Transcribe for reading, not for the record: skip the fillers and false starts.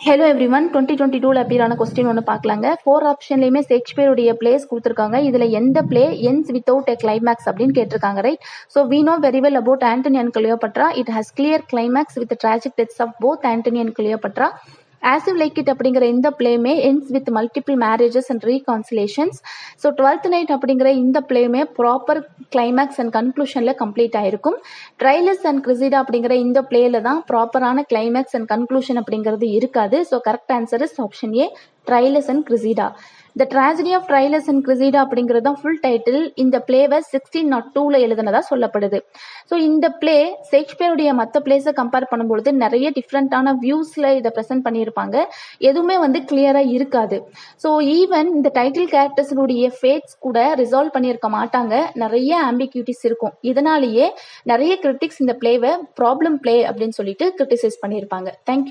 Hello everyone 2022 appear question ஒன்று பார்க்கலாங்க. 4 ஆப்ஷன்லையுமே ஷேக்ஸ்பியருடைய place கொடுத்துருக்காங்க. இதில் எந்த play ends without a climax அப்படின்னு கேட்டிருக்காங்க, right? So we know very well about Antony and Cleopatra. It has clear climax with the tragic deaths of both Antony and Cleopatra. As You Like It அப்படிங்கிற இந்த பிளேமே ends with multiple marriages and reconciliations. So 12th night அப்படிங்கிற இந்த பிளேமே proper climax and கன்க்ளூஷனில் complete ஆயிருக்கும். ட்ரைலஸ் and கிரிசிடா அப்படிங்கிற இந்த பிளேல தான் ப்ராப்பரான கிளைமேக்ஸ் அண்ட் கன்க்ளூஷன் அப்படிங்கிறது இருக்காது. So correct answer is option A, Troilus and Cressida. The tragedy of Troilus and Cressida அப்படிங்கிறது தான் ஃபுல் டைட்டில். இந்த பிளேவை 1602 எழுதுனதா சொல்லப்படுது. ஸோ இந்த பிளே ஷேக்ஸ்பியருடைய மற்ற பிளேஸை கம்பேர் பண்ணும்பொழுது நிறைய டிஃப்ரெண்டான வியூஸில் இதை ப்ரெசென்ட் பண்ணியிருப்பாங்க. எதுவுமே கிளியராக இருக்காது. ஸோ ஈவன் இந்த டைட்டில் கேரக்டர்ஸினுடைய ஃபேட்ஸ் கூட ரிசால்வ் பண்ணியிருக்க மாட்டாங்க. நிறைய ஆம்பிக்யூட்டிஸ் இருக்கும். இதனாலேயே நிறைய கிரிட்டிக்ஸ் இந்த பிளேவை ப்ராப்ளம் பிளே அப்படின்னு சொல்லிட்டு கிரிட்டிசைஸ் பண்ணியிருப்பாங்க. தேங்க்யூ.